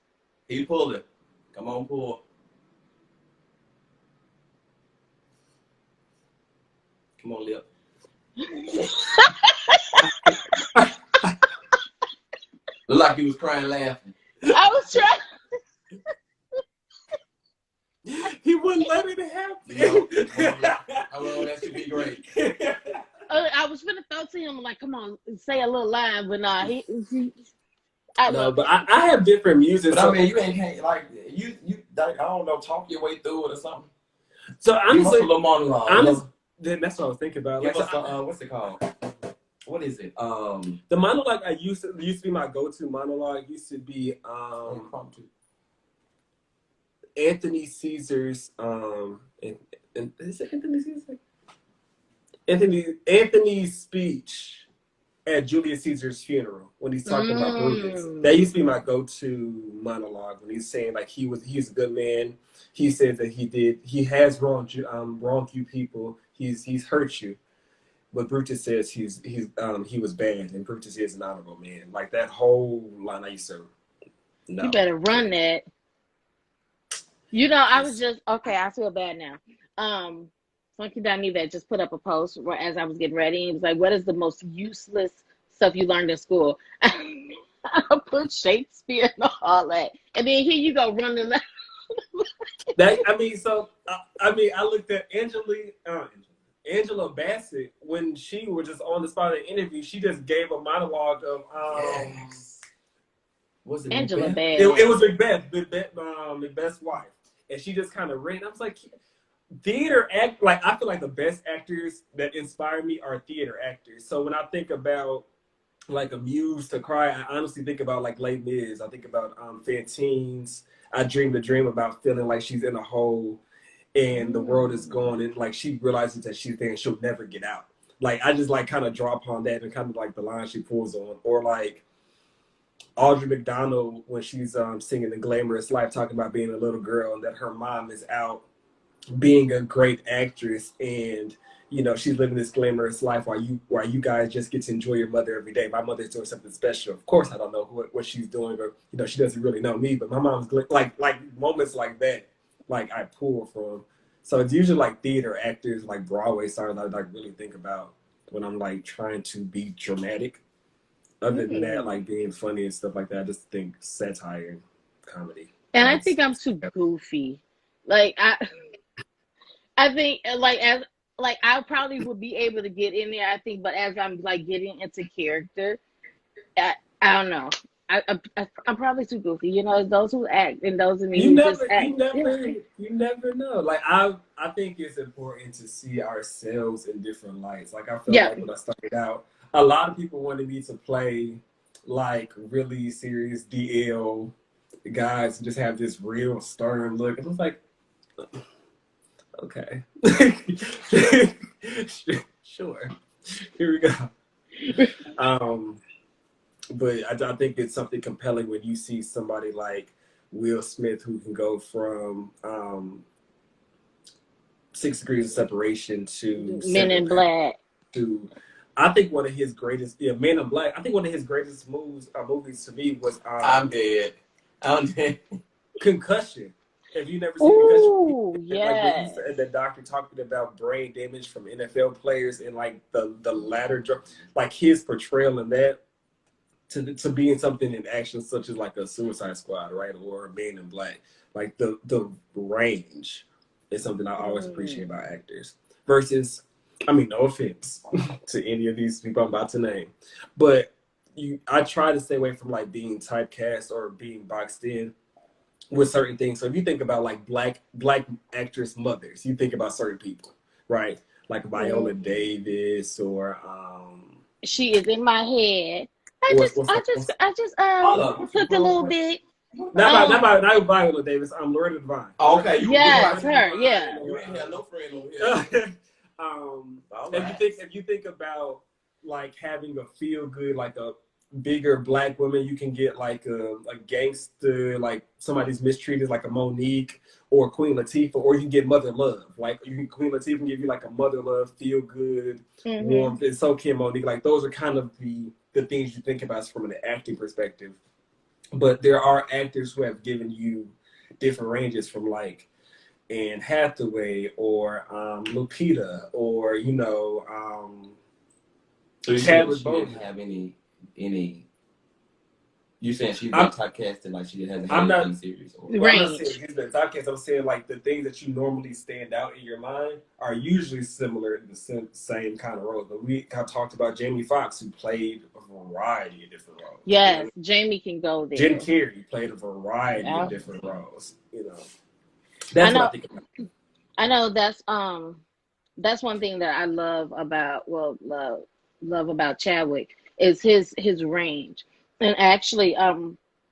He pulled it. Come on, pull. Come on, Lip. Looked like he was crying laughing. I was trying. He wouldn't let it happen. No, that should be great. I was finna throw to him like, come on, say a little line, but nah, I love but I have different music. But so, I mean, you ain't like you like, I don't know, talk your way through it or something. So honestly, give us a little monologue. Then that's what I was thinking about. Give us what's it called? What is it? The monologue I used to be my go-to monologue used to be Anthony Caesar's and is it Anthony Caesar? Anthony's speech at Julius Caesar's funeral when he's talking about Brutus. That used to be my go-to monologue when he's saying like he's a good man. He says that he has wronged you people. He's hurt you. But Brutus says he was bad, and Brutus is an honorable man. Like that whole line I used to know. You better run that. You know, I was just okay. I feel bad now. Funky Donita just put up a post as I was getting ready. It was like, "What is the most useless stuff you learned in school?" I put Shakespeare and all that, and then here you go running. I looked at Angela Bassett when she was just on the spot of the interview. She just gave a monologue of was it Angela Macbeth? Bassett? It was Macbeth's wife, and she just kind of ran. I was like, theater act. Like I feel like the best actors that inspire me are theater actors. So when I think about like a muse to cry, I honestly think about like Les Mis. I think about Fantine's I Dream the Dream, about feeling like she's in a hole and the world is gone, and like she realizes that she's there and she'll never get out. Like I just like kind of draw upon that and kind of like the line she pulls on, or like Audrey McDonald when she's singing The Glamorous Life, talking about being a little girl and that her mom is out being a great actress, and you know she's living this glamorous life while you guys just get to enjoy your mother every day. My mother's doing something special. Of course, I don't know what she's doing, or you know she doesn't really know me, but my mom's like moments like that. Like I pull from. So it's usually like theater actors, like Broadway stars I like really think about when I'm like trying to be dramatic. Other than that, like being funny and stuff like that, I just think satire and comedy. And I think I'm too goofy. Like I think like I probably would be able to get in there, I think, but as I'm like getting into character, I don't know. I'm probably too goofy. You know, those who act and those of me who just act. You never know. Like I think it's important to see ourselves in different lights. Like I feel like when I started out, a lot of people wanted me to play like really serious DL guys and just have this real stern look. And I was like, okay. Sure. Here we go. But I think it's something compelling when you see somebody like Will Smith who can go from 6 Degrees of Separation to Men in Black to I think one of his greatest Men in Black. I think one of his greatest movies to me was I'm dead. Concussion. Have you never seen Concussion? Yes. Like the doctor talking about brain damage from NFL players and like the latter, like his portrayal in that to being something in action such as like a Suicide Squad, right, or Men in Black. Like the range is something I always appreciate about actors. Versus, I mean, no offense to any of these people I'm about to name, but I try to stay away from like being typecast or being boxed in with certain things. So if you think about like black actress mothers, you think about certain people, right? Like Viola Davis or she is in my head. I just took a little bit. Not Viola Davis. Loretta Devine. Oh, okay. Yes, her. Yeah. You ain't have no friend over here. If you think about like having a feel good, like a bigger black woman, you can get like a gangster, like somebody's mistreated, like a Monique or Queen Latifah, or you can get Mother Love. Like Queen Latifah can give you like a Mother Love, feel good, warmth. And so can Monique. Like those are kind of the things you think about from an acting perspective. But there are actors who have given you different ranges, from like Anne Hathaway or Lupita, or so Chadwick Boseman. Have any? You saying she's been typecasted like she hasn't had any series? Or? Well, I'm not saying he's been typecast. I'm saying like the things that you normally stand out in your mind are usually similar in the same kind of roles. But we talked about Jamie Foxx, who played a variety of different roles. Yes, you know? Jamie can go there. Jim Carrey played a variety of different roles. You know, that's what I think about. I know that's one thing that I love about love about Chadwick is his range. And actually,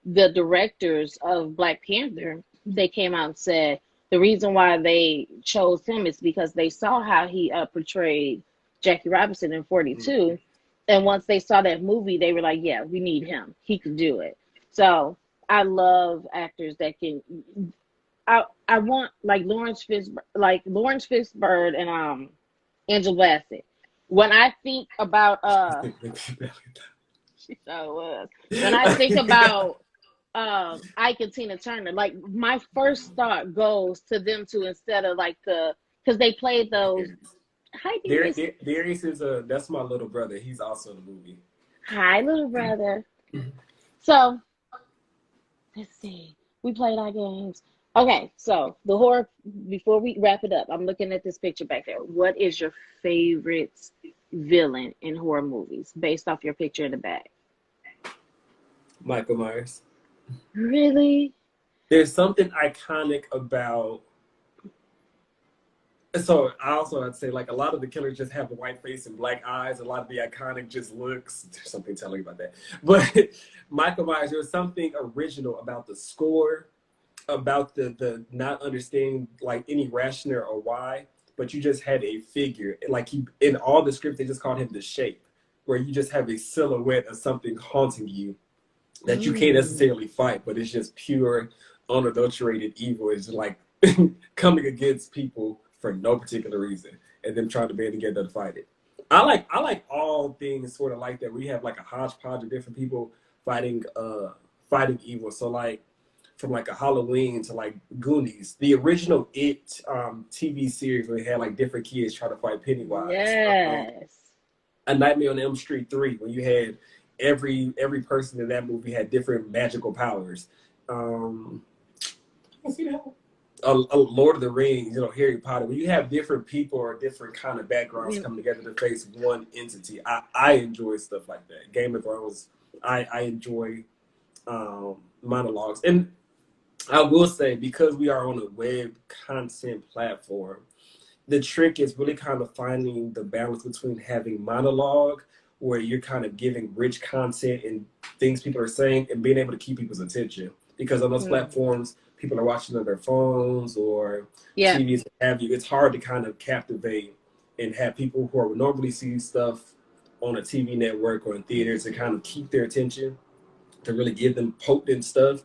the directors of Black Panther, they came out and said the reason why they chose him is because they saw how he portrayed Jackie Robinson in 42. Mm-hmm. And once they saw that movie, they were like, yeah, we need him. He can do it. So I love actors that can. I want like Lawrence Fishburne and Angela Bassett. When I think about she sure was. When I think about Ike and Tina Turner, like my first thought goes to them two instead of like because they played those. Hi, Darius is that's my little brother. He's also in the movie. Hi, little brother. So let's see. We played our games. Okay, so the horror. Before we wrap it up, I'm looking at this picture back there. What is your favorite villain in horror movies, based off your picture in the back? Michael Myers. Really? There's something iconic about. So I also I'd say like a lot of the killers just have a white face and black eyes. A lot of the iconic just looks. There's something telling about that. But Michael Myers, there was something original about the score, about the not understanding like any rationale or why, but you just had a figure. Like in all the scripts, they just called him the Shape, where you just have a silhouette of something haunting you that you can't necessarily fight, but it's just pure, unadulterated evil. It's like coming against people for no particular reason, and them trying to band together to fight it. I like all things sort of like that, where you have like a hodgepodge of different people fighting evil. So like from like a Halloween to like Goonies, the original It TV series where they had like different kids try to fight Pennywise. Yes. A Nightmare on Elm Street 3, when you had every person in that movie had different magical powers. Lord of the Rings, Harry Potter. When you have different people or different kind of backgrounds coming together to face one entity, I enjoy stuff like that. Game of Thrones, I enjoy monologues. And I will say, because we are on a web content platform, the trick is really kind of finding the balance between having monologue, where you're kind of giving rich content and things people are saying, and being able to keep people's attention. Because on those platforms, people are watching on their phones or TVs, what have you. It's hard to kind of captivate and have people who are normally see stuff on a TV network or in theaters to kind of keep their attention, to really give them potent stuff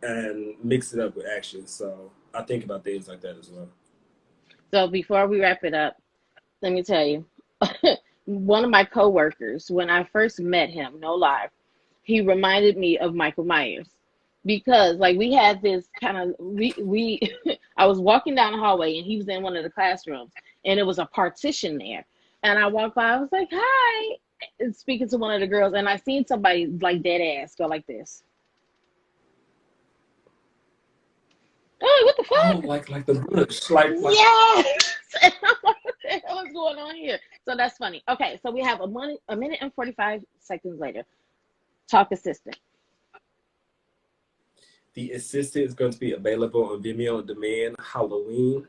and mix it up with action. So I think about things like that as well. So before we wrap it up, let me tell you, one of my coworkers, when I first met him, no lie, he reminded me of Michael Myers. Because like we had this kind of I was walking down the hallway and he was in one of the classrooms and it was a partition there, and I walked by, I was like, hi, and speaking to one of the girls, and I seen somebody like dead ass go like this. Oh, what the fuck? Oh, like the bush, like yes. And I'm like, what the hell is going on here? So that's funny. Okay, so we have a minute and 45 seconds later. Talk assistant. The Assistant is going to be available on Vimeo on demand Halloween.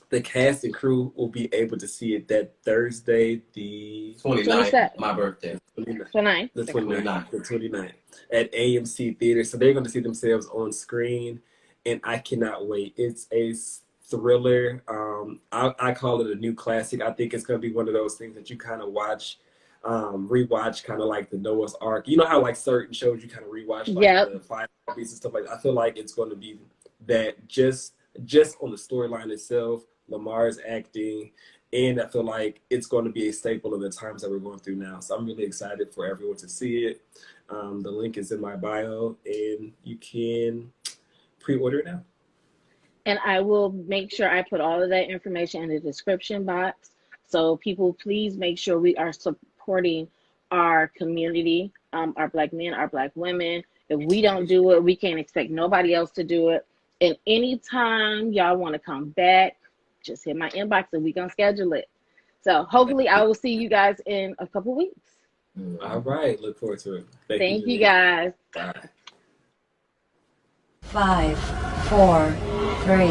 The cast and crew will be able to see it that Thursday, the 29th, my birthday. The 29th at AMC Theater. So they're going to see themselves on screen, and I cannot wait. It's a thriller. I call it a new classic. I think it's going to be one of those things that you kind of rewatch, kind of like the Noah's Ark. You know how like certain shows you kind of rewatch, like the 5 movies and stuff like that. I feel like it's going to be that just on the storyline itself, Lamar's acting, and I feel like it's going to be a staple of the times that we're going through now. So I'm really excited for everyone to see it. The link is in my bio, and you can pre-order it now. And I will make sure I put all of that information in the description box. So people, please make sure we are supporting our community, our Black men, our Black women, If we don't do it, we can't expect nobody else to do it. And anytime y'all want to come back, just hit my inbox and we gonna schedule it. So hopefully I will see you guys in a couple weeks. All right. Look forward to it. Thank you guys. Bye. 5, 4, 3,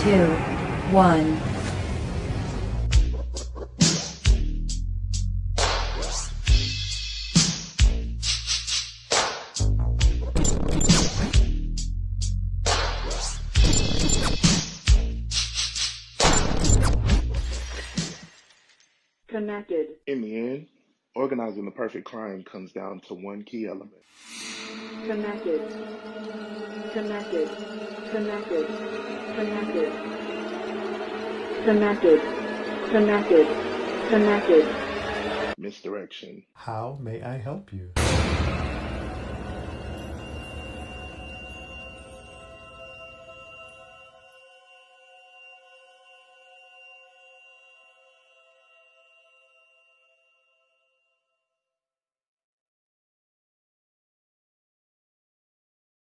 2, 1. Connected. In the end, organizing the perfect crime comes down to one key element. Connected. Connected. Connected. Connected. Connected. Connected. Connected. Misdirection. How may I help you?